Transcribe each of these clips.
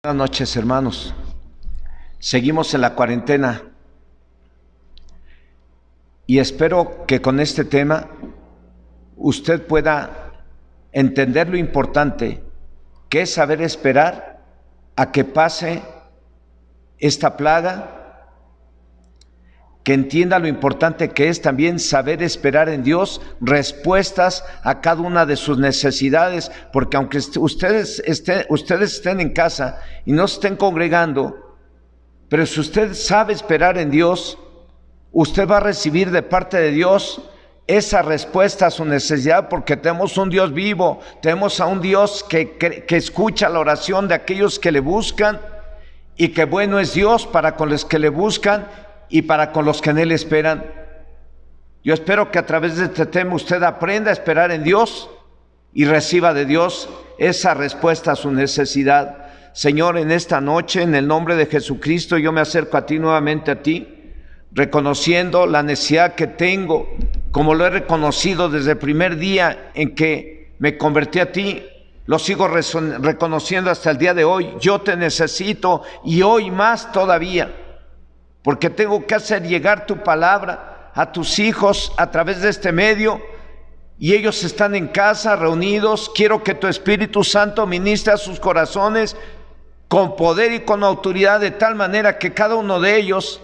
Buenas noches, hermanos. Seguimos en la cuarentena y espero que con este tema usted pueda entender lo importante que es saber esperar a que pase esta plaga, que entienda lo importante que es también saber esperar en Dios respuestas a cada una de sus necesidades, porque aunque ustedes estén en casa y no se estén congregando, pero si usted sabe esperar en Dios, usted va a recibir de parte de Dios esa respuesta a su necesidad, porque tenemos un Dios vivo, tenemos a un Dios que escucha la oración de aquellos que le buscan, y que bueno es Dios para con los que le buscan y para con los que en Él esperan. Yo espero que a través de este tema usted aprenda a esperar en Dios y reciba de Dios esa respuesta a su necesidad. Señor, en esta noche, en el nombre de Jesucristo, yo me acerco a ti nuevamente, a ti, reconociendo la necesidad que tengo, como lo he reconocido desde el primer día en que me convertí a ti. Lo sigo reconociendo hasta el día de hoy. Yo te necesito y hoy más todavía, porque tengo que hacer llegar tu palabra a tus hijos a través de este medio, y ellos están en casa reunidos. Quiero que tu Espíritu Santo ministre a sus corazones con poder y con autoridad, de tal manera que cada uno de ellos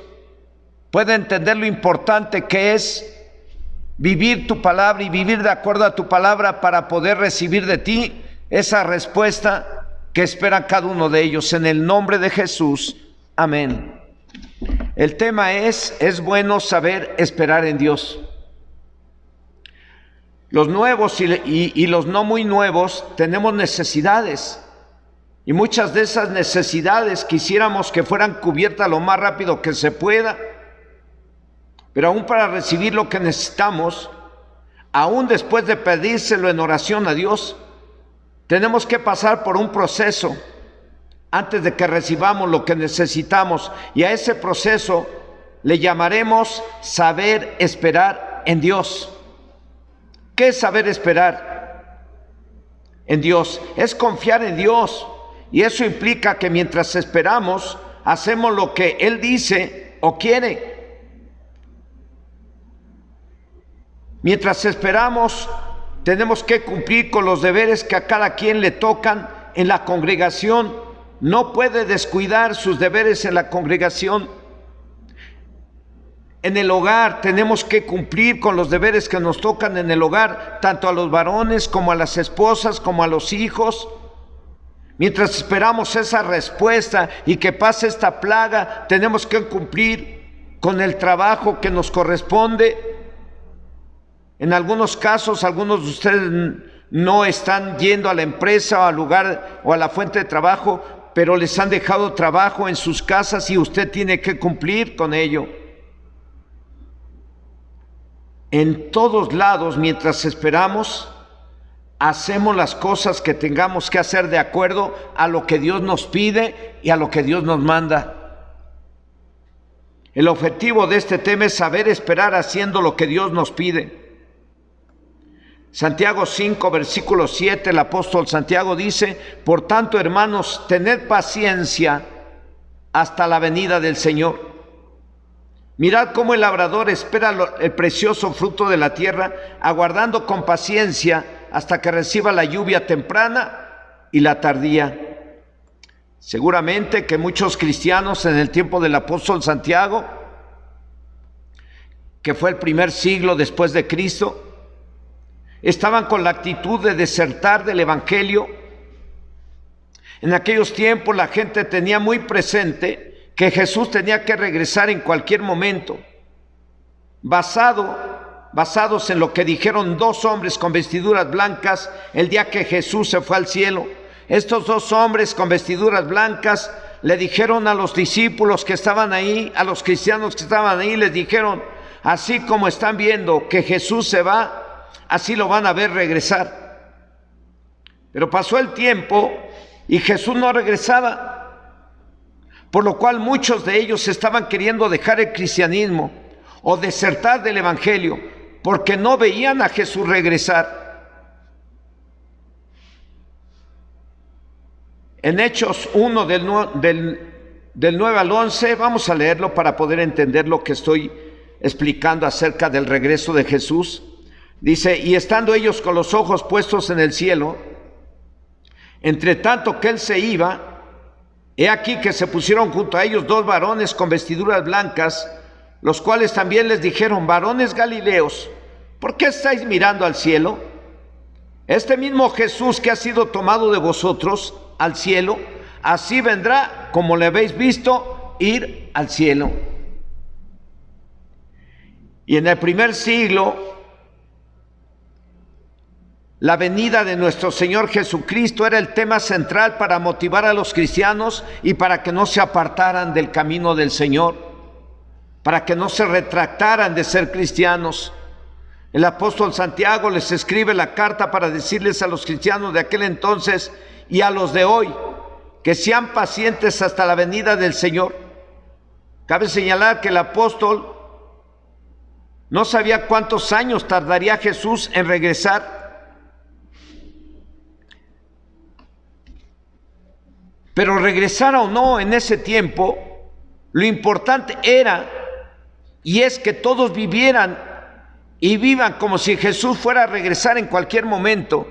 pueda entender lo importante que es vivir tu palabra y vivir de acuerdo a tu palabra, para poder recibir de ti esa respuesta que espera cada uno de ellos. En el nombre de Jesús, amén. El tema es bueno saber esperar en Dios. Los nuevos y los no muy nuevos tenemos necesidades, y muchas de esas necesidades quisiéramos que fueran cubiertas lo más rápido que se pueda, pero aún para recibir lo que necesitamos, aún después de pedírselo en oración a Dios, tenemos que pasar por un proceso antes de que recibamos lo que necesitamos, y a ese proceso le llamaremos saber esperar en Dios. ¿Qué es saber esperar en Dios? Es confiar en Dios, y eso implica que mientras esperamos, hacemos lo que Él dice o quiere. Mientras esperamos, tenemos que cumplir con los deberes que a cada quien le tocan en la congregación. No puede descuidar sus deberes en la congregación. En el hogar tenemos que cumplir con los deberes que nos tocan en el hogar, tanto a los varones como a las esposas, como a los hijos. Mientras esperamos esa respuesta y que pase esta plaga, tenemos que cumplir con el trabajo que nos corresponde. En algunos casos, algunos de ustedes no están yendo a la empresa o al lugar o a la fuente de trabajo, pero les han dejado trabajo en sus casas y usted tiene que cumplir con ello. En todos lados, mientras esperamos, hacemos las cosas que tengamos que hacer de acuerdo a lo que Dios nos pide y a lo que Dios nos manda. El objetivo de este tema es saber esperar haciendo lo que Dios nos pide. Santiago 5, versículo 7, el apóstol Santiago dice: por tanto, hermanos, tened paciencia hasta la venida del Señor. Mirad cómo el labrador espera el precioso fruto de la tierra, aguardando con paciencia hasta que reciba la lluvia temprana y la tardía. Seguramente que muchos cristianos en el tiempo del apóstol Santiago, que fue el primer siglo después de Cristo, estaban con la actitud de desertar del evangelio. En aquellos tiempos la gente tenía muy presente que Jesús tenía que regresar en cualquier momento, basados en lo que dijeron dos hombres con vestiduras blancas el día que Jesús se fue al cielo. Estos dos hombres con vestiduras blancas le dijeron a los discípulos que estaban ahí, a los cristianos que estaban ahí, les dijeron: así como están viendo que Jesús se va, así lo van a ver regresar. Pero pasó el tiempo y Jesús no regresaba, por lo cual muchos de ellos estaban queriendo dejar el cristianismo o desertar del evangelio, porque no veían a Jesús regresar. En Hechos 1 del 9 al 11, vamos a leerlo para poder entender lo que estoy explicando acerca del regreso de Jesús. Dice: y estando ellos con los ojos puestos en el cielo, entre tanto que él se iba, he aquí que se pusieron junto a ellos dos varones con vestiduras blancas, los cuales también les dijeron: varones Galileos, ¿por qué estáis mirando al cielo? Este mismo Jesús que ha sido tomado de vosotros al cielo, así vendrá como le habéis visto ir al cielo. Y en el primer siglo, la venida de nuestro Señor Jesucristo era el tema central para motivar a los cristianos y para que no se apartaran del camino del Señor, para que no se retractaran de ser cristianos. El apóstol Santiago les escribe la carta para decirles a los cristianos de aquel entonces y a los de hoy que sean pacientes hasta la venida del Señor. Cabe señalar que el apóstol no sabía cuántos años tardaría Jesús en regresar, pero regresara o no en ese tiempo, lo importante era y es que todos vivieran y vivan como si Jesús fuera a regresar en cualquier momento.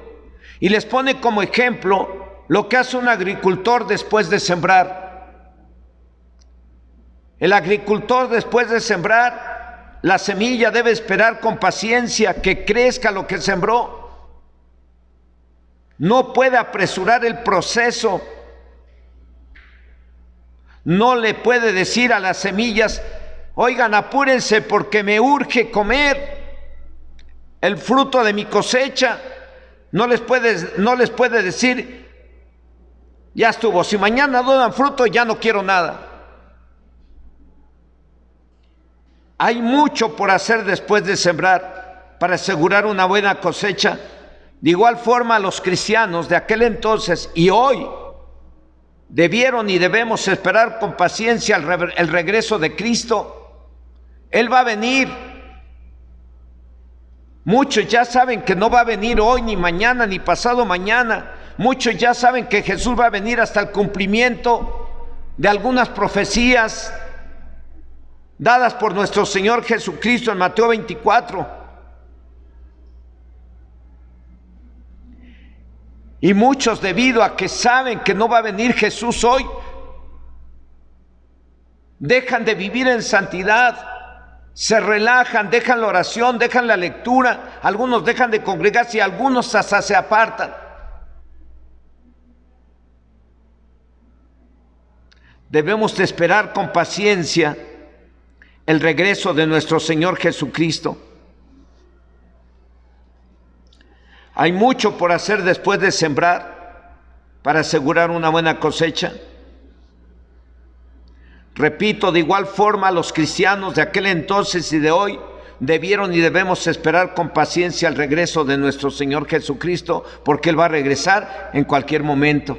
Y les pone como ejemplo lo que hace un agricultor después de sembrar. El agricultor, después de sembrar la semilla, debe esperar con paciencia que crezca lo que sembró. No puede apresurar el proceso. No le puede decir a las semillas: oigan, apúrense porque me urge comer el fruto de mi cosecha. No les puede decir: ya estuvo, si mañana no dan fruto ya no quiero nada. Hay mucho por hacer después de sembrar para asegurar una buena cosecha. De igual forma, los cristianos de aquel entonces y hoy debieron y debemos esperar con paciencia el regreso de Cristo. Él va a venir. Muchos ya saben que no va a venir hoy, ni mañana, ni pasado mañana. Muchos ya saben que Jesús va a venir hasta el cumplimiento de algunas profecías dadas por nuestro Señor Jesucristo en Mateo 24. Y muchos, debido a que saben que no va a venir Jesús hoy, dejan de vivir en santidad. Se relajan, dejan la oración, dejan la lectura, algunos dejan de congregarse y algunos hasta se apartan. Debemos de esperar con paciencia el regreso de nuestro Señor Jesucristo. Hay mucho por hacer después de sembrar para asegurar una buena cosecha. Repito, de igual forma, los cristianos de aquel entonces y de hoy debieron y debemos esperar con paciencia el regreso de nuestro Señor Jesucristo, porque Él va a regresar en cualquier momento.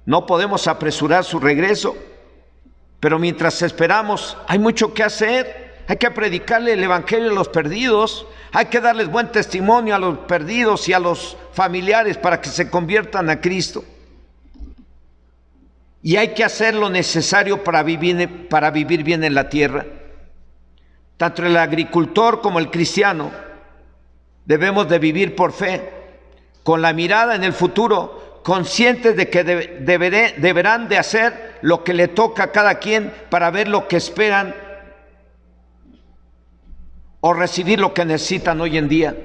No podemos apresurar su regreso, pero mientras esperamos hay mucho que hacer. Hay que predicarle el evangelio a los perdidos, hay que darles buen testimonio a los perdidos y a los familiares para que se conviertan a Cristo. Y hay que hacer lo necesario para vivir bien en la tierra. Tanto el agricultor como el cristiano debemos de vivir por fe, con la mirada en el futuro, conscientes de que deberán de hacer lo que le toca a cada quien para ver lo que esperan o recibir lo que necesitan hoy en día.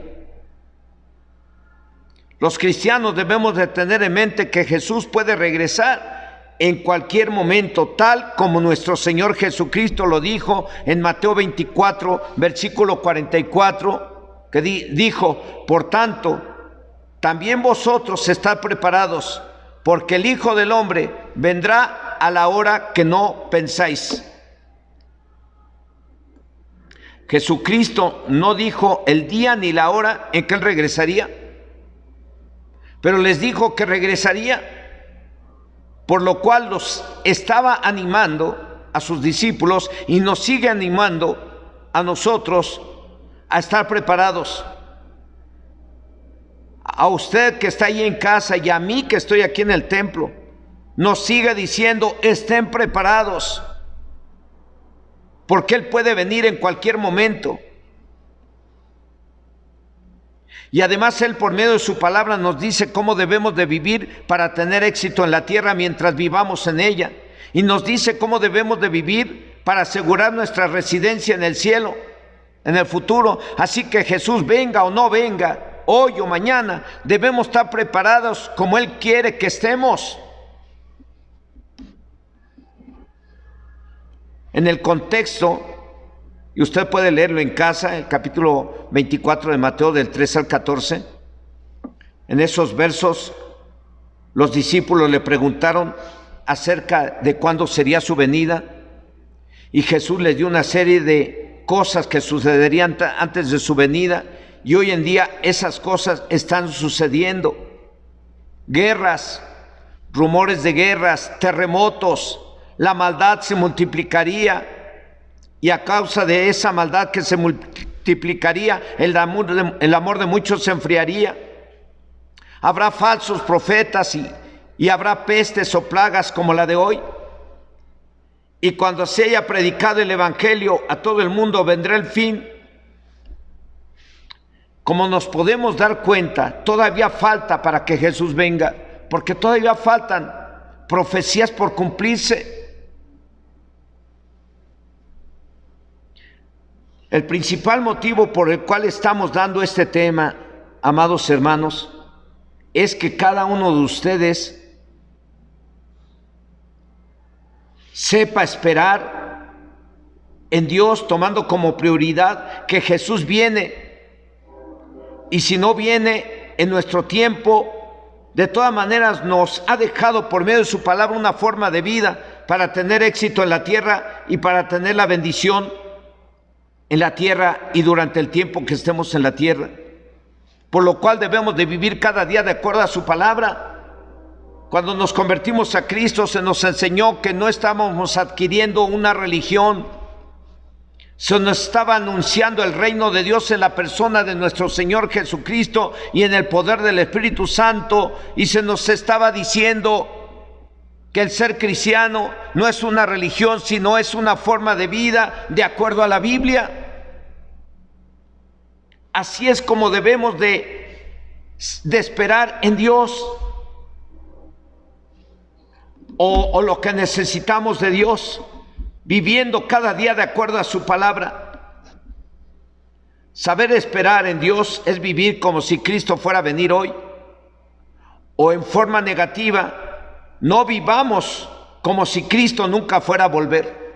Los cristianos debemos de tener en mente que Jesús puede regresar en cualquier momento, tal como nuestro Señor Jesucristo lo dijo en Mateo 24, versículo 44, que dijo: por tanto, también vosotros estad preparados, porque el Hijo del Hombre vendrá a la hora que no pensáis. Jesucristo no dijo el día ni la hora en que Él regresaría, pero les dijo que regresaría, por lo cual los estaba animando a sus discípulos y nos sigue animando a nosotros a estar preparados. a usted que está ahí en casa y a mí que estoy aquí en el templo, nos sigue diciendo: estén preparados, porque Él puede venir en cualquier momento. Y además Él, por medio de su palabra, nos dice cómo debemos de vivir para tener éxito en la tierra mientras vivamos en ella. Y nos dice cómo debemos de vivir para asegurar nuestra residencia en el cielo, en el futuro. Así que Jesús venga o no venga, hoy o mañana, debemos estar preparados como Él quiere que estemos. En el contexto, y usted puede leerlo en casa, el capítulo 24 de Mateo, del 13 al 14, en esos versos los discípulos le preguntaron acerca de cuándo sería su venida, y Jesús les dio una serie de cosas que sucederían antes de su venida, y hoy en día esas cosas están sucediendo. Guerras, rumores de guerras, terremotos, la maldad se multiplicaría, y a causa de esa maldad que se multiplicaría, el amor de muchos se enfriaría. Habrá falsos profetas y habrá pestes o plagas como la de hoy. Y cuando se haya predicado el evangelio a todo el mundo, vendrá el fin. Como nos podemos dar cuenta, todavía falta para que Jesús venga, porque todavía faltan profecías por cumplirse. El principal motivo por el cual estamos dando este tema, amados hermanos, es que cada uno de ustedes sepa esperar en Dios, tomando como prioridad que Jesús viene. Y si no viene en nuestro tiempo, de todas maneras nos ha dejado por medio de su palabra una forma de vida para tener éxito en la tierra y para tener la bendición en la tierra y durante el tiempo que estemos en la tierra. Por lo cual debemos de vivir cada día de acuerdo a su palabra. Cuando nos convertimos a Cristo, se nos enseñó que no estábamos adquiriendo una religión, se nos estaba anunciando el reino de Dios en la persona de nuestro Señor Jesucristo y en el poder del Espíritu Santo, y se nos estaba diciendo que el ser cristiano no es una religión, sino es una forma de vida de acuerdo a la Biblia. Así es como debemos de esperar en Dios, o lo que necesitamos de Dios, viviendo cada día de acuerdo a su palabra. Saber esperar en Dios es vivir como si Cristo fuera a venir hoy, o en forma negativa, no vivamos como si Cristo nunca fuera a volver.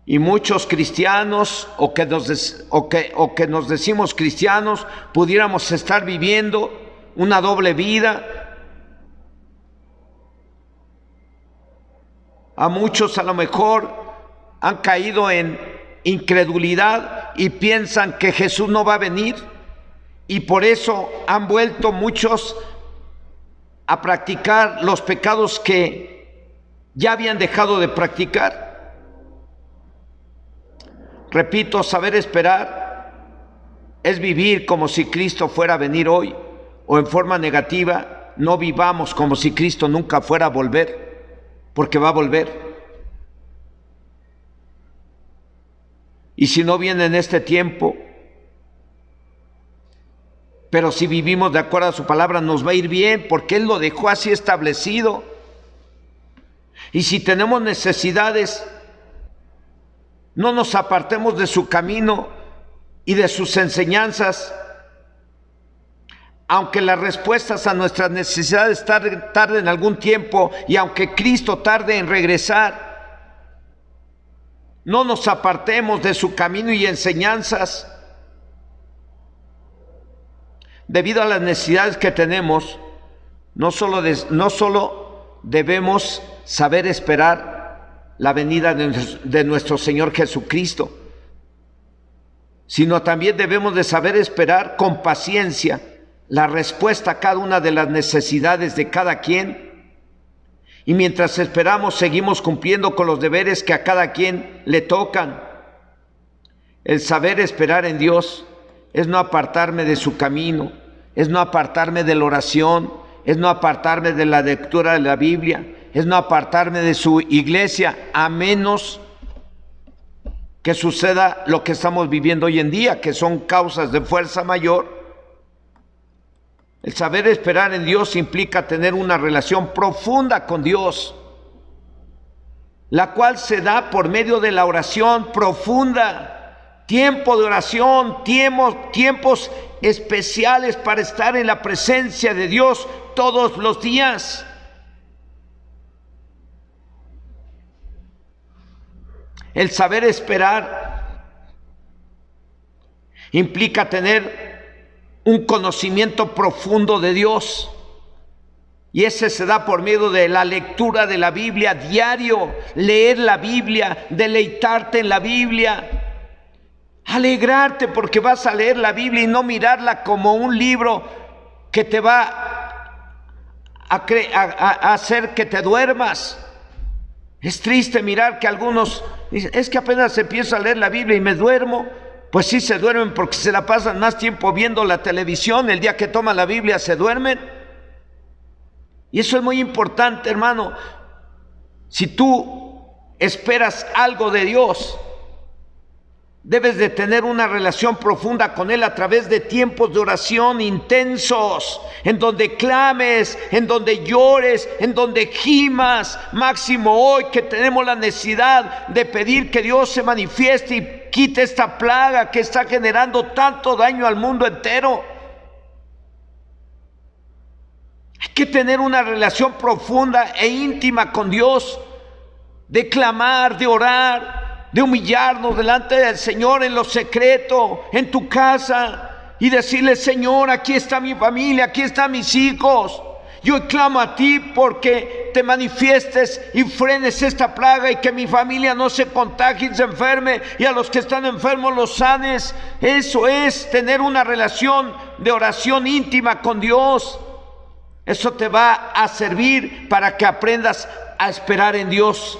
Y muchos cristianos, o que nos decimos cristianos, pudiéramos estar viviendo una doble vida. A muchos a lo mejor han caído en incredulidad y piensan que Jesús no va a venir, y por eso han vuelto muchos a practicar los pecados que ya habían dejado de practicar. Repito, saber esperar es vivir como si Cristo fuera a venir hoy, o en forma negativa, no vivamos como si Cristo nunca fuera a volver, porque va a volver. Y si no viene en este tiempo, pero si vivimos de acuerdo a su palabra, nos va a ir bien, porque Él lo dejó así establecido. Y si tenemos necesidades, no nos apartemos de su camino y de sus enseñanzas, aunque las respuestas a nuestras necesidades tarden algún tiempo, y aunque Cristo tarde en regresar, no nos apartemos de su camino y enseñanzas. Debido a las necesidades que tenemos, no solo debemos saber esperar la venida de nuestro Señor Jesucristo, sino también debemos de saber esperar con paciencia la respuesta a cada una de las necesidades de cada quien. Y mientras esperamos, seguimos cumpliendo con los deberes que a cada quien le tocan. El saber esperar en Dios es no apartarme de su camino, es no apartarme de la oración, es no apartarme de la lectura de la Biblia, es no apartarme de su iglesia, a menos que suceda lo que estamos viviendo hoy en día, que son causas de fuerza mayor. El saber esperar en Dios implica tener una relación profunda con Dios, la cual se da por medio de la oración profunda, tiempo de oración, tiempos especiales para estar en la presencia de Dios todos los días. El saber esperar implica tener un conocimiento profundo de Dios, y ese se da por medio de la lectura de la Biblia diario, leer la Biblia, deleitarte en la Biblia, alegrarte porque vas a leer la Biblia y no mirarla como un libro que te va a hacer que te duermas. Es triste mirar que algunos dicen, es que apenas empiezo a leer la Biblia y me duermo. Pues sí, se duermen porque se la pasan más tiempo viendo la televisión. El día que toman la Biblia se duermen. Y eso es muy importante, hermano. Si tú esperas algo de Dios, debes de tener una relación profunda con Él a través de tiempos de oración intensos, en donde clames, en donde llores, en donde gimas. Máximo hoy que tenemos la necesidad de pedir que Dios se manifieste y quite esta plaga que está generando tanto daño al mundo entero. Hay que tener una relación profunda e íntima con Dios, de clamar, de orar, de humillarnos delante del Señor en lo secreto, en tu casa, y decirle, Señor, aquí está mi familia, aquí están mis hijos. Yo clamo a ti porque te manifiestes y frenes esta plaga y que mi familia no se contagie y se enferme, y a los que están enfermos los sanes. Eso es tener una relación de oración íntima con Dios. Eso te va a servir para que aprendas a esperar en Dios.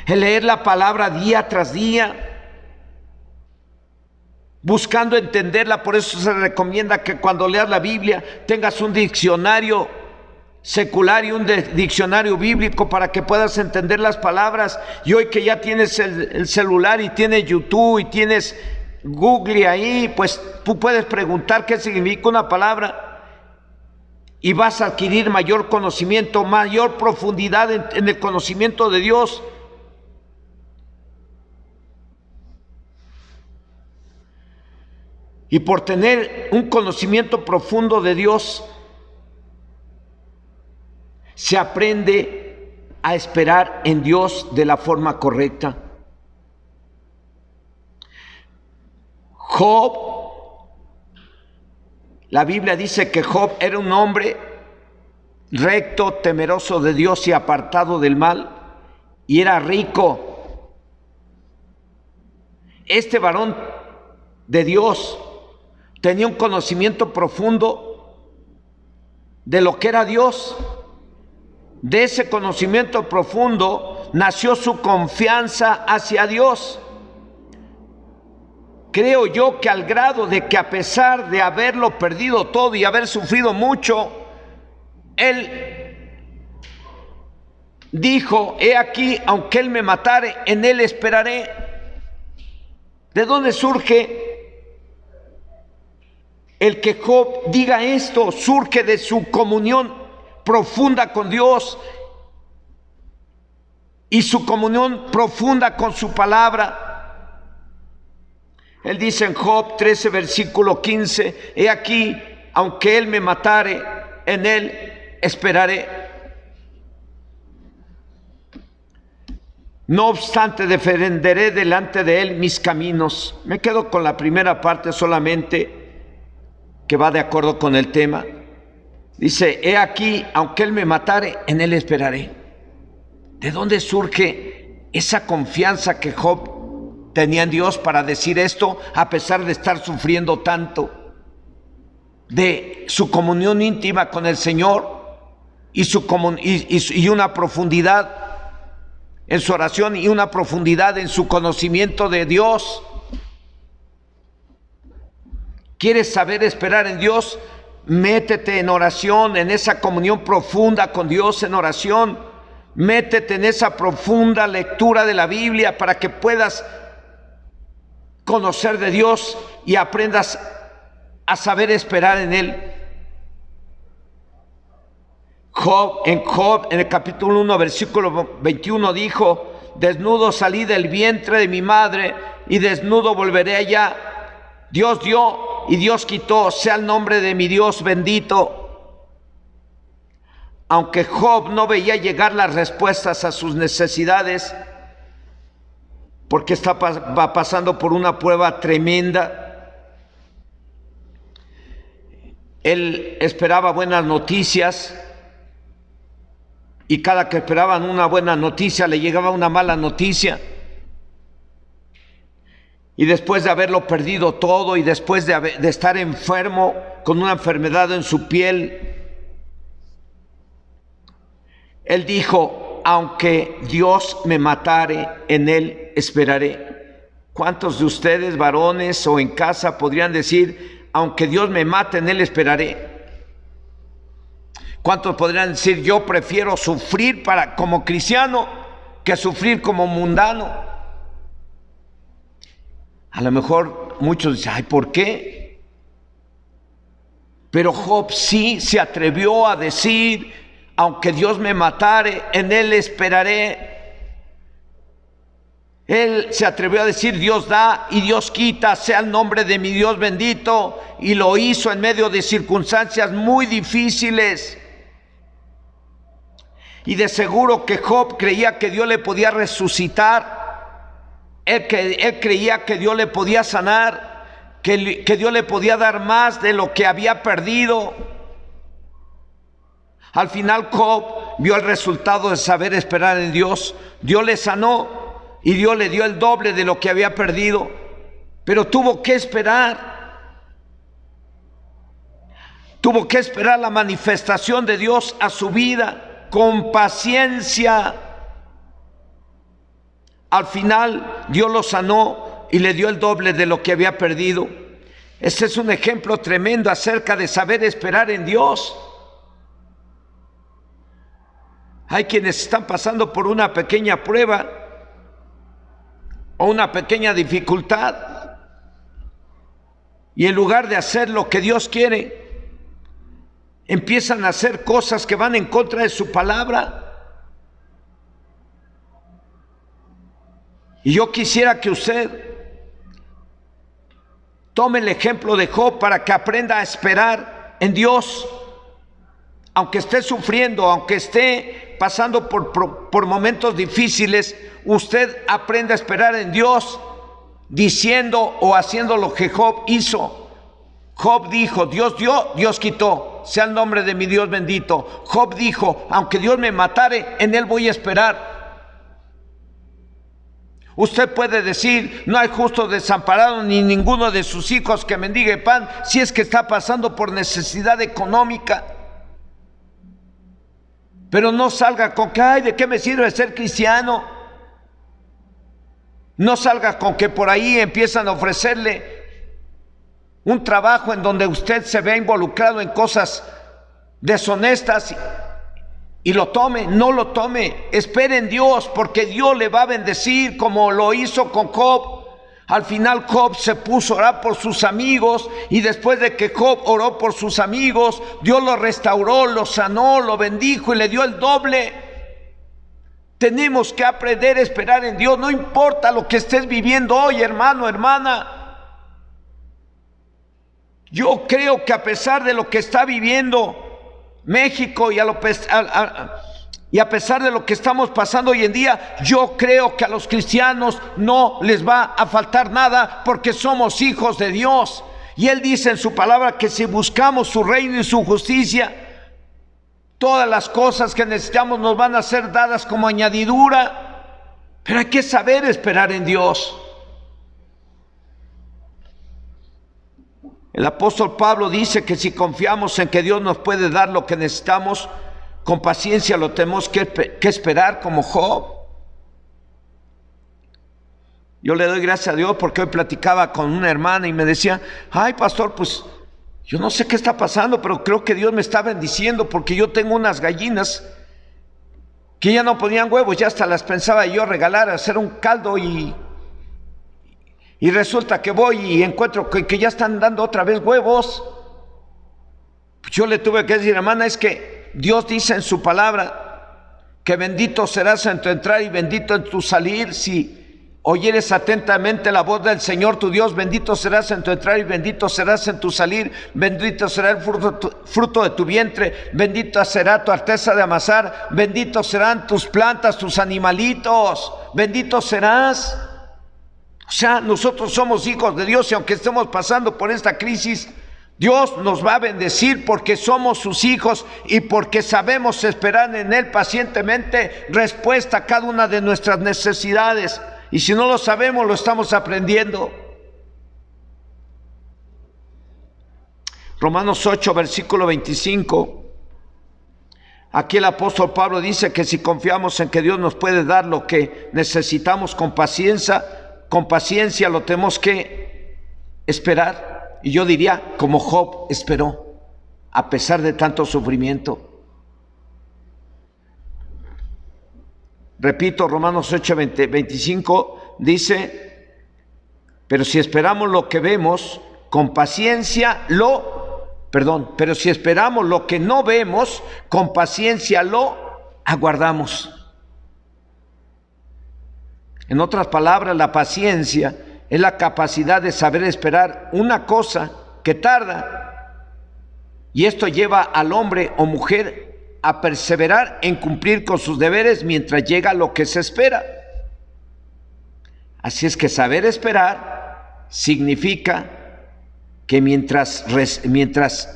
El leer la palabra día tras día, buscando entenderla. Por eso se recomienda que cuando leas la Biblia tengas un diccionario secular y un diccionario bíblico para que puedas entender las palabras. Y hoy que ya tienes el celular y tienes YouTube y tienes Google ahí, pues tú puedes preguntar qué significa una palabra y vas a adquirir mayor conocimiento, mayor profundidad en el conocimiento de Dios. Y por tener un conocimiento profundo de Dios, se aprende a esperar en Dios de la forma correcta. Job, la Biblia dice que Job era un hombre recto, temeroso de Dios y apartado del mal, y era rico. Este varón de Dios tenía un conocimiento profundo de lo que era Dios. De ese conocimiento profundo nació su confianza hacia Dios. Creo yo que al grado de que, a pesar de haberlo perdido todo y haber sufrido mucho, él dijo, he aquí, aunque él me matare, en él esperaré. ¿De dónde surge el que Job diga esto? Surge de su comunión profunda con Dios y su comunión profunda con su palabra. Él dice en Job 13, versículo 15, he aquí, aunque él me matare, en él esperaré. No obstante, defenderé delante de él mis caminos. Me quedo con la primera parte solamente, que va de acuerdo con el tema. Dice, he aquí, aunque él me matare, en él esperaré. ¿De dónde surge esa confianza que Job tenía en Dios para decir esto, a pesar de estar sufriendo tanto? De su comunión íntima con el Señor y una profundidad en su oración y una profundidad en su conocimiento de Dios. ¿Quieres saber esperar en Dios? Métete en oración, en esa comunión profunda con Dios en oración. Métete en esa profunda lectura de la Biblia para que puedas conocer de Dios y aprendas a saber esperar en Él. Job, en el capítulo 1, versículo 21 dijo: desnudo salí del vientre de mi madre y desnudo volveré allá. Dios dio y Dios quitó, sea el nombre de mi Dios bendito. Aunque Job no veía llegar las respuestas a sus necesidades, porque va pasando por una prueba tremenda, él esperaba buenas noticias, y cada que esperaban una buena noticia le llegaba una mala noticia. Y después de haberlo perdido todo y después de estar enfermo con una enfermedad en su piel, él dijo: aunque Dios me matare, en Él esperaré. ¿Cuántos de ustedes, varones o en casa, podrían decir: aunque Dios me mate, en Él esperaré? ¿Cuántos podrían decir: yo prefiero sufrir como cristiano que sufrir como mundano? A lo mejor muchos dicen: ay, ¿por qué? Pero Job sí se atrevió a decir: aunque Dios me matare, en Él esperaré. Él se atrevió a decir: Dios da y Dios quita, sea el nombre de mi Dios bendito. Y lo hizo en medio de circunstancias muy difíciles. Y de seguro que Job creía que Dios le podía resucitar. Él creía que Dios le podía sanar, que Dios le podía dar más de lo que había perdido. Al final Job vio el resultado de saber esperar en Dios. Dios le sanó y Dios le dio el doble de lo que había perdido, pero tuvo que esperar. Tuvo que esperar la manifestación de Dios a su vida con paciencia. Al final Dios lo sanó y le dio el doble de lo que había perdido. Este es un ejemplo tremendo acerca de saber esperar en Dios. Hay quienes están pasando por una pequeña prueba o una pequeña dificultad, y en lugar de hacer lo que Dios quiere, empiezan a hacer cosas que van en contra de su palabra. Y yo quisiera que usted tome el ejemplo de Job para que aprenda a esperar en Dios. Aunque esté sufriendo, aunque esté pasando por momentos difíciles, usted aprenda a esperar en Dios, diciendo o haciendo lo que Job hizo. Job dijo: Dios dio, Dios quitó, sea el nombre de mi Dios bendito. Job dijo: aunque Dios me matare, en Él voy a esperar. Usted puede decir: no hay justo desamparado, ni ninguno de sus hijos que mendigue pan, si es que está pasando por necesidad económica. Pero no salga con que: ay, ¿de qué me sirve ser cristiano? No salga con que por ahí empiezan a ofrecerle un trabajo en donde usted se vea involucrado en cosas deshonestas y lo tome. No lo tome. Espere en Dios, porque Dios le va a bendecir como lo hizo con Job. Al final Job se puso a orar por sus amigos, y después de que Job oró por sus amigos, Dios lo restauró, lo sanó, lo bendijo y le dio el doble. Tenemos que aprender a esperar en Dios, no importa lo que estés viviendo hoy, hermano, hermana. Yo creo que a pesar de lo que está viviendo México y a pesar de lo que estamos pasando hoy en día, yo creo que a los cristianos no les va a faltar nada, porque somos hijos de Dios. Y Él dice en su palabra que si buscamos su reino y su justicia, todas las cosas que necesitamos nos van a ser dadas como añadidura. Pero hay que saber esperar en Dios. El apóstol Pablo dice que si confiamos en que Dios nos puede dar lo que necesitamos, con paciencia lo tenemos que esperar como Job. Yo le doy gracias a Dios porque hoy platicaba con una hermana y me decía, ay pastor, pues yo no sé qué está pasando, pero creo que Dios me está bendiciendo porque yo tengo unas gallinas que ya no ponían huevos, ya hasta las pensaba yo regalar, hacer un caldo y resulta que voy y encuentro que ya están dando otra vez huevos. Pues yo le tuve que decir, hermana, es que Dios dice en su palabra que bendito serás en tu entrar y bendito en tu salir. Si oyeres atentamente la voz del Señor tu Dios, bendito serás en tu entrar y bendito serás en tu salir. Bendito será el fruto de tu vientre, bendita será tu arteza de amasar, bendito serán tus plantas, tus animalitos, bendito serás. O sea, nosotros somos hijos de Dios y aunque estemos pasando por esta crisis, Dios nos va a bendecir porque somos sus hijos y porque sabemos esperar en Él pacientemente respuesta a cada una de nuestras necesidades. Y si no lo sabemos, lo estamos aprendiendo. Romanos 8, versículo 25. Aquí el apóstol Pablo dice que si confiamos en que Dios nos puede dar lo que necesitamos con paciencia lo tenemos que esperar. Y yo diría, como Job esperó, a pesar de tanto sufrimiento. Repito, Romanos 8, 25 dice, pero si esperamos lo que vemos, con paciencia pero si esperamos lo que no vemos, con paciencia lo aguardamos. En otras palabras, la paciencia es la capacidad de saber esperar una cosa que tarda, y esto lleva al hombre o mujer a perseverar en cumplir con sus deberes mientras llega lo que se espera. Así es que saber esperar significa que mientras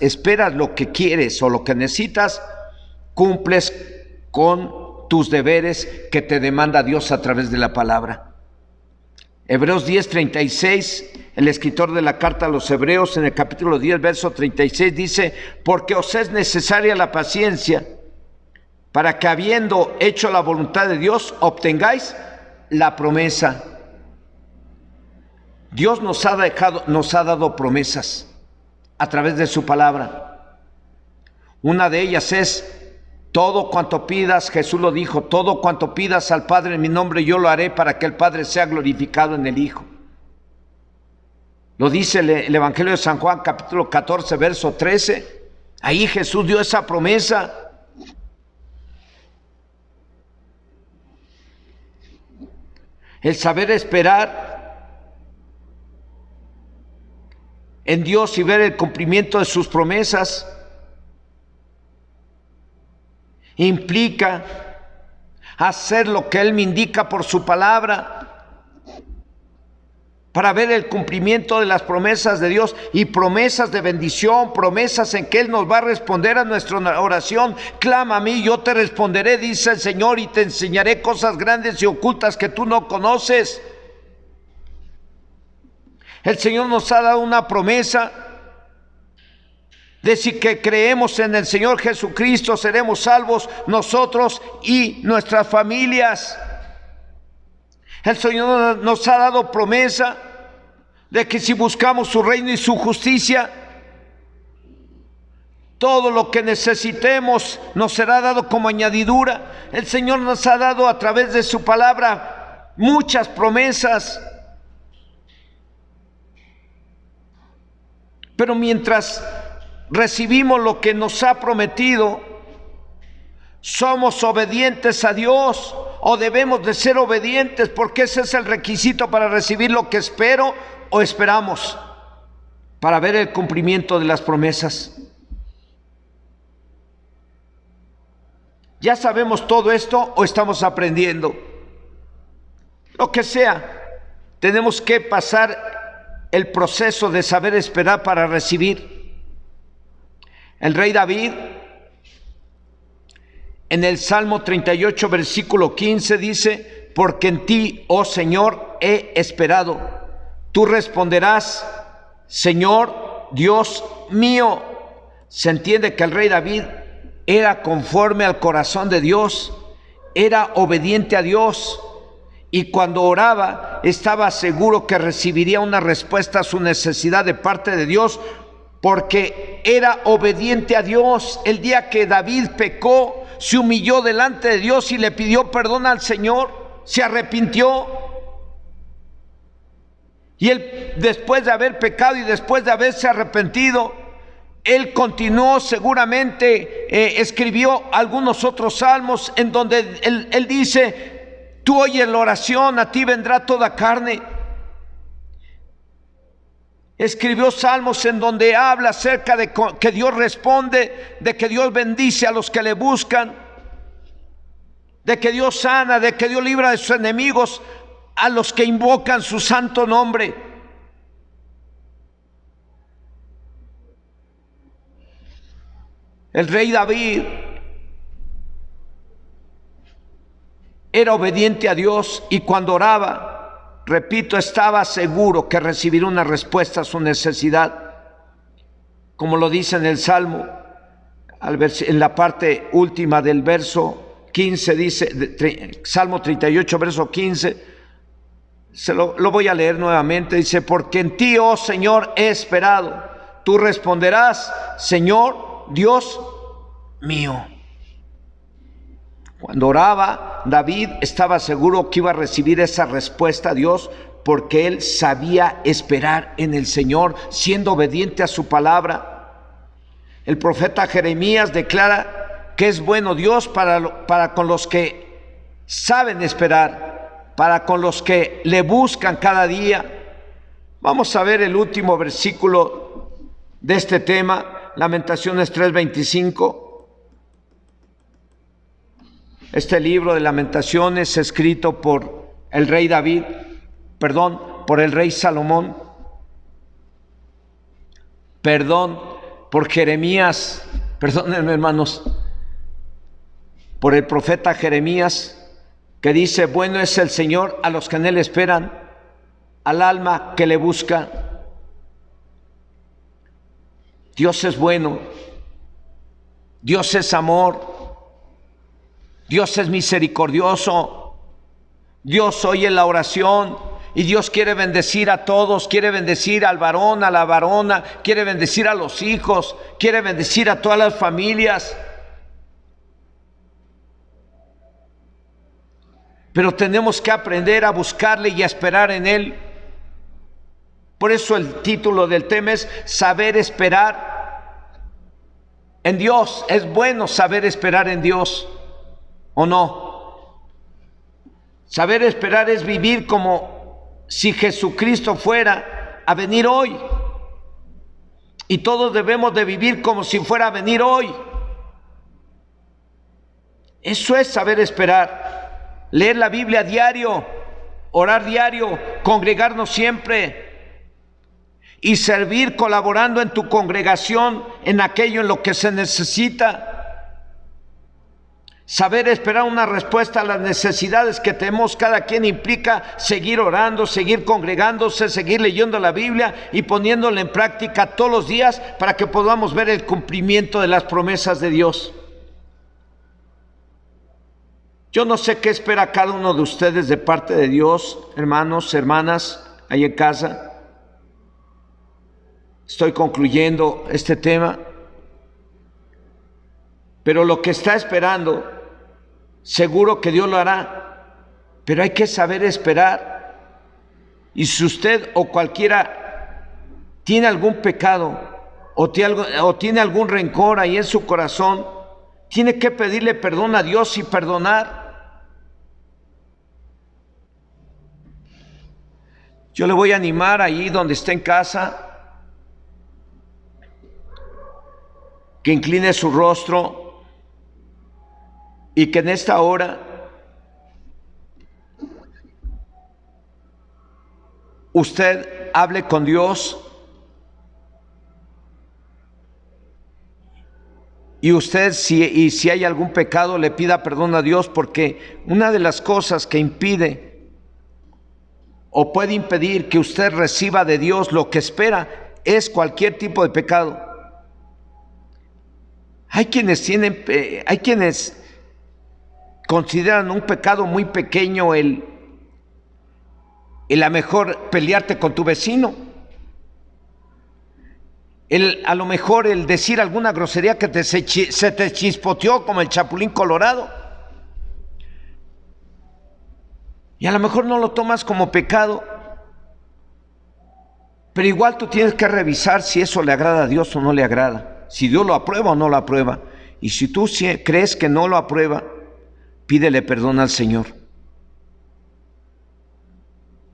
esperas lo que quieres o lo que necesitas, cumples con tus deberes que te demanda Dios a través de la palabra. Hebreos 10:36, el escritor de la carta a los Hebreos en el capítulo 10, verso 36 dice, porque os es necesaria la paciencia para que habiendo hecho la voluntad de Dios, obtengáis la promesa. Dios nos ha dado promesas a través de su palabra. Una de ellas es, todo cuanto pidas, Jesús lo dijo, todo cuanto pidas al Padre en mi nombre, yo lo haré para que el Padre sea glorificado en el Hijo. Lo dice el Evangelio de San Juan, capítulo 14, verso 13. Ahí Jesús dio esa promesa. El saber esperar en Dios y ver el cumplimiento de sus promesas implica hacer lo que Él me indica por su palabra para ver el cumplimiento de las promesas de Dios y promesas de bendición, promesas en que Él nos va a responder a nuestra oración. Clama a mí, yo te responderé, dice el Señor, y te enseñaré cosas grandes y ocultas que tú no conoces. El Señor nos ha dado una promesa de si que creemos en el Señor Jesucristo seremos salvos nosotros y nuestras familias. El Señor nos ha dado promesa de que si buscamos su reino y su justicia, todo lo que necesitemos nos será dado como añadidura. El Señor nos ha dado a través de su palabra muchas promesas. Pero mientras recibimos lo que nos ha prometido, somos obedientes a Dios o debemos de ser obedientes, porque ese es el requisito para recibir lo que espero o esperamos, para ver el cumplimiento de las promesas. ¿Ya sabemos todo esto o estamos aprendiendo? Lo que sea, tenemos que pasar el proceso de saber esperar para recibir. El rey David, en el Salmo 38, versículo 15 dice, porque en ti, oh Señor, he esperado. Tú responderás, Señor, Dios mío. Se entiende que el rey David era conforme al corazón de Dios, era obediente a Dios y cuando oraba estaba seguro que recibiría una respuesta a su necesidad de parte de Dios, porque era obediente a Dios. El día que David pecó, se humilló delante de Dios y le pidió perdón al Señor, se arrepintió. Y él, después de haber pecado y después de haberse arrepentido, él continuó seguramente, escribió algunos otros salmos en donde él dice: tú oyes la oración, a ti vendrá toda carne. Escribió salmos en donde habla acerca de que Dios responde, de que Dios bendice a los que le buscan, de que Dios sana, de que Dios libra de sus enemigos a los que invocan su santo nombre. El rey David era obediente a Dios y cuando oraba, repito, estaba seguro que recibiría una respuesta a su necesidad. Como lo dice en el Salmo, en la parte última del verso 15, dice, Salmo 38, verso 15, lo voy a leer nuevamente, dice: porque en ti, oh Señor, he esperado, tú responderás, Señor Dios mío. Cuando oraba, David estaba seguro que iba a recibir esa respuesta a Dios, porque él sabía esperar en el Señor, siendo obediente a su palabra. El profeta Jeremías declara que es bueno Dios para con los que saben esperar, para con los que le buscan cada día. Vamos a ver el último versículo de este tema, Lamentaciones 3:25. Este libro de Lamentaciones, escrito por el rey David, por el rey Salomón, por Jeremías, perdónenme hermanos, por el profeta Jeremías, que dice: bueno es el Señor a los que en él esperan, al alma que le busca. Dios es bueno, Dios es amor, Dios es misericordioso, Dios oye la oración y Dios quiere bendecir a todos, quiere bendecir al varón, a la varona, quiere bendecir a los hijos, quiere bendecir a todas las familias. Pero tenemos que aprender a buscarle y a esperar en Él. Por eso el título del tema es saber esperar en Dios. ¿Es bueno saber esperar en Dios o no? Saber esperar es vivir como si Jesucristo fuera a venir hoy. Y todos debemos de vivir como si fuera a venir hoy. Eso es saber esperar. Leer la Biblia diario, orar diario, congregarnos siempre y servir colaborando en tu congregación en aquello en lo que se necesita. Saber esperar una respuesta a las necesidades que tenemos cada quien implica seguir orando, seguir congregándose, seguir leyendo la Biblia y poniéndola en práctica todos los días para que podamos ver el cumplimiento de las promesas de Dios. Yo no sé qué espera cada uno de ustedes de parte de Dios, hermanos, hermanas, ahí en casa. Estoy concluyendo este tema, pero lo que está esperando, seguro que Dios lo hará, pero hay que saber esperar. Y si usted o cualquiera tiene algún pecado o tiene algún rencor ahí en su corazón, tiene que pedirle perdón a Dios y perdonar. Yo le voy a animar ahí donde esté en casa, que incline su rostro y que en esta hora usted hable con Dios y usted, si hay algún pecado, le pida perdón a Dios, porque una de las cosas que impide o puede impedir que usted reciba de Dios lo que espera es cualquier tipo de pecado. Hay quienes consideran un pecado muy pequeño el a lo mejor pelearte con tu vecino, a lo mejor el decir alguna grosería que se te chispoteó como el Chapulín Colorado. Y a lo mejor no lo tomas como pecado, pero igual tú tienes que revisar si eso le agrada a Dios o no le agrada, si Dios lo aprueba o no lo aprueba. Y si tú crees que no lo aprueba, pídele perdón al Señor.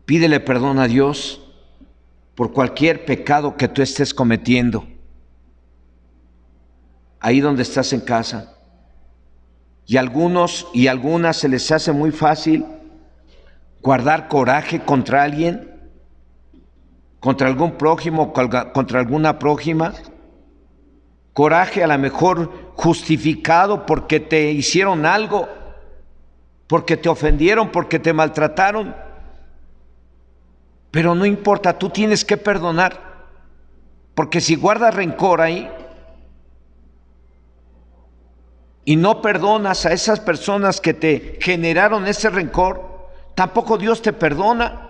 Pídele perdón a Dios por cualquier pecado que tú estés cometiendo, ahí donde estás en casa. Y a algunos y algunas se les hace muy fácil guardar coraje contra alguien, contra algún prójimo, contra alguna prójima. Coraje a lo mejor justificado porque te hicieron algo, porque te ofendieron, porque te maltrataron. Pero no importa, tú tienes que perdonar, porque si guardas rencor ahí y no perdonas a esas personas que te generaron ese rencor, tampoco Dios te perdona.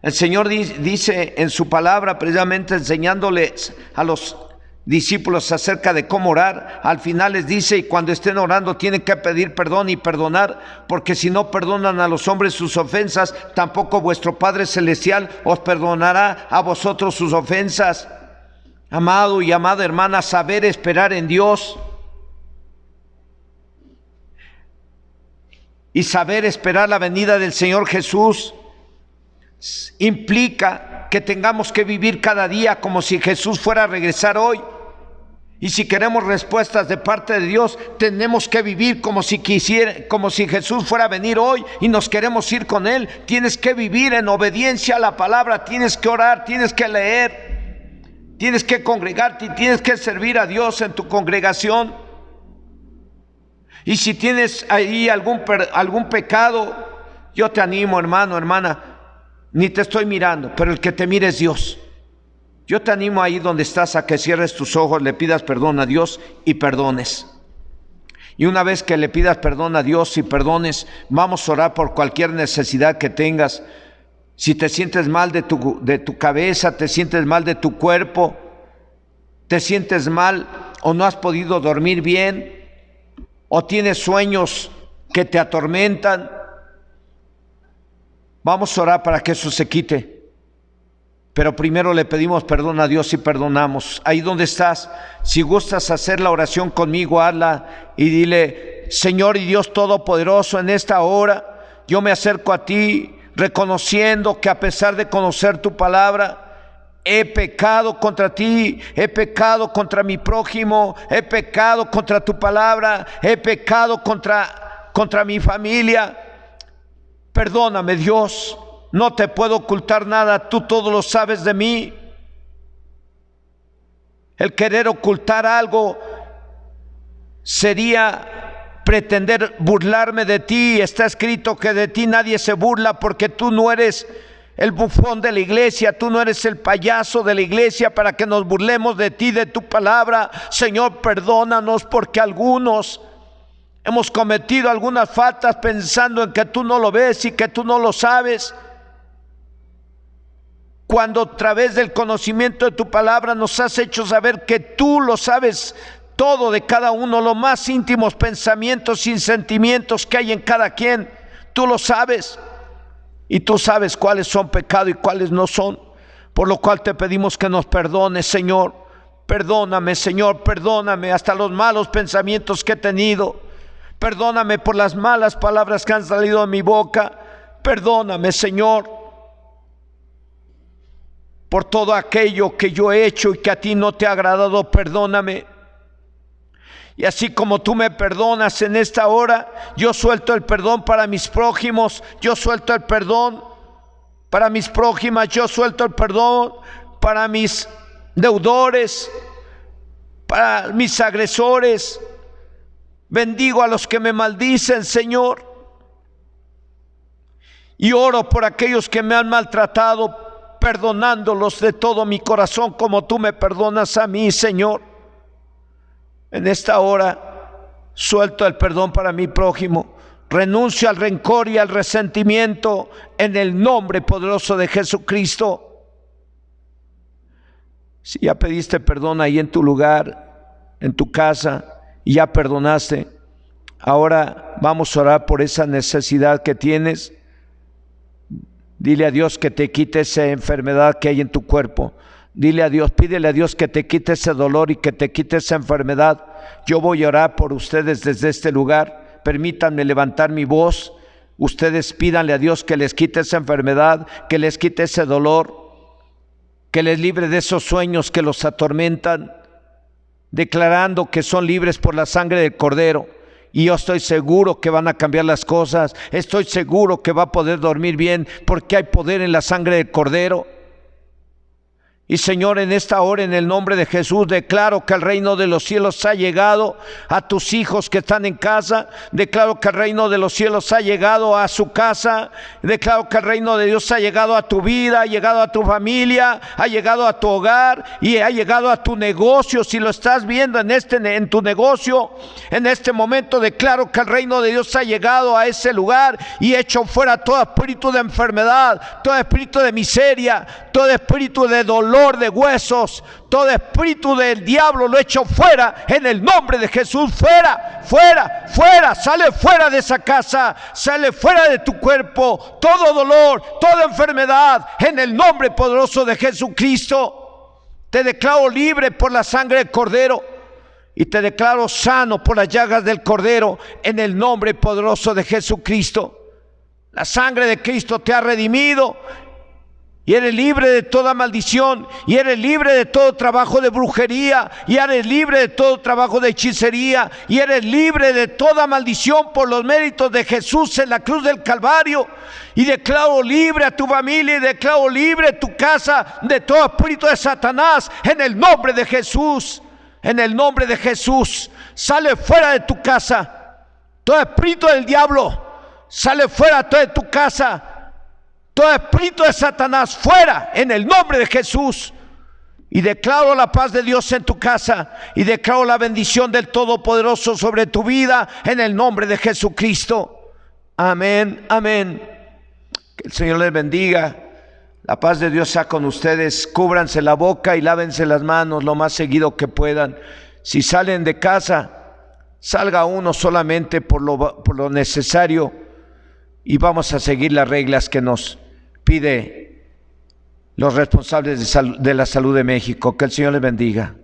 El Señor dice en su palabra, precisamente enseñándoles a los discípulos acerca de cómo orar, al final les dice: y cuando estén orando tienen que pedir perdón y perdonar, porque si no perdonan a los hombres sus ofensas, tampoco vuestro Padre Celestial os perdonará a vosotros sus ofensas. Amado y amada hermana, saber esperar en Dios y saber esperar la venida del Señor Jesús implica que tengamos que vivir cada día como si Jesús fuera a regresar hoy. Y si queremos respuestas de parte de Dios, tenemos que vivir como si Jesús fuera a venir hoy y nos queremos ir con Él. Tienes que vivir en obediencia a la palabra, tienes que orar, tienes que leer, tienes que congregarte y tienes que servir a Dios en tu congregación. Y si tienes ahí algún pecado, yo te animo, hermano, hermana, ni te estoy mirando, pero el que te mire es Dios. Yo te animo ahí donde estás a que cierres tus ojos, le pidas perdón a Dios y perdones. Y una vez que le pidas perdón a Dios y perdones, vamos a orar por cualquier necesidad que tengas. Si te sientes mal de tu cabeza, te sientes mal de tu cuerpo, te sientes mal o no has podido dormir bien, o tienes sueños que te atormentan, vamos a orar para que eso se quite. Pero primero le pedimos perdón a Dios y perdonamos. Ahí donde estás, si gustas hacer la oración conmigo, hazla y dile: Señor y Dios Todopoderoso, en esta hora yo me acerco a ti reconociendo que a pesar de conocer tu palabra, he pecado contra ti, he pecado contra mi prójimo, he pecado contra tu palabra, he pecado contra mi familia. Perdóname, Dios. No te puedo ocultar nada, tú todo lo sabes de mí. El querer ocultar algo sería pretender burlarme de ti. Está escrito que de ti nadie se burla, porque tú no eres el bufón de la iglesia, tú no eres el payaso de la iglesia para que nos burlemos de ti, de tu palabra. Señor, perdónanos, porque algunos hemos cometido algunas faltas pensando en que tú no lo ves y que tú no lo sabes, cuando a través del conocimiento de tu palabra nos has hecho saber que tú lo sabes todo de cada uno, los más íntimos pensamientos y sentimientos que hay en cada quien. Tú lo sabes, y tú sabes cuáles son pecado y cuáles no son, por lo cual te pedimos que nos perdones, Señor. Perdóname, Señor, perdóname hasta los malos pensamientos que he tenido. Perdóname por las malas palabras que han salido de mi boca. Perdóname, Señor, por todo aquello que yo he hecho y que a ti no te ha agradado. Perdóname. Y así como tú me perdonas en esta hora, yo suelto el perdón para mis prójimos, yo suelto el perdón para mis prójimas, yo suelto el perdón para mis deudores, para mis agresores. Bendigo a los que me maldicen, Señor, y oro por aquellos que me han maltratado, perdonándolos de todo mi corazón, como tú me perdonas a mí, Señor. En esta hora suelto el perdón para mi prójimo, Renuncio al rencor y al resentimiento en el nombre poderoso de Jesucristo. Si ya pediste perdón ahí en tu lugar, en tu casa, y ya perdonaste, ahora vamos a orar por esa necesidad que tienes. Dile a Dios que te quite esa enfermedad que hay en tu cuerpo. Dile a Dios, pídele a Dios que te quite ese dolor y que te quite esa enfermedad. Yo voy a orar por ustedes desde este lugar. Permítanme levantar mi voz. Ustedes pídanle a Dios que les quite esa enfermedad, que les quite ese dolor, que les libre de esos sueños que los atormentan, declarando que son libres por la sangre del Cordero. Y yo estoy seguro que van a cambiar las cosas. Estoy seguro que va a poder dormir bien porque hay poder en la sangre del Cordero. Y Señor, en esta hora, en el nombre de Jesús, declaro que el reino de los cielos ha llegado a tus hijos que están en casa. Declaro que el reino de los cielos ha llegado a su casa. Declaro que el reino de Dios ha llegado a tu vida, ha llegado a tu familia, ha llegado a tu hogar y ha llegado a tu negocio. Si lo estás viendo en tu negocio, en este momento declaro que el reino de Dios ha llegado a ese lugar y echo fuera todo espíritu de enfermedad, todo espíritu de miseria, todo espíritu de dolor, de huesos, todo espíritu del diablo lo echo fuera en el nombre de Jesús. Fuera, fuera, fuera, sale fuera de esa casa, sale fuera de tu cuerpo, todo dolor, toda enfermedad, en el nombre poderoso de Jesucristo. Te declaro libre por la sangre del Cordero y te declaro sano por las llagas del Cordero, en el nombre poderoso de Jesucristo. La sangre de Cristo te ha redimido y eres libre de toda maldición, y eres libre de todo trabajo de brujería, y eres libre de todo trabajo de hechicería, y eres libre de toda maldición por los méritos de Jesús en la cruz del Calvario. Y declaro libre a tu familia, y declaro libre tu casa de todo espíritu de Satanás, en el nombre de Jesús. En el nombre de Jesús, sale fuera de tu casa todo espíritu del diablo, sale fuera de tu casa todo espíritu de Satanás, fuera en el nombre de Jesús. Y declaro la paz de Dios en tu casa, y declaro la bendición del Todopoderoso sobre tu vida en el nombre de Jesucristo. Amén, amén. Que el Señor les bendiga. La paz de Dios sea con ustedes. Cúbranse la boca y lávense las manos lo más seguido que puedan. Si salen de casa, salga uno solamente por lo necesario, y vamos a seguir las reglas que nos pide los responsables de la salud de México. Que el Señor les bendiga.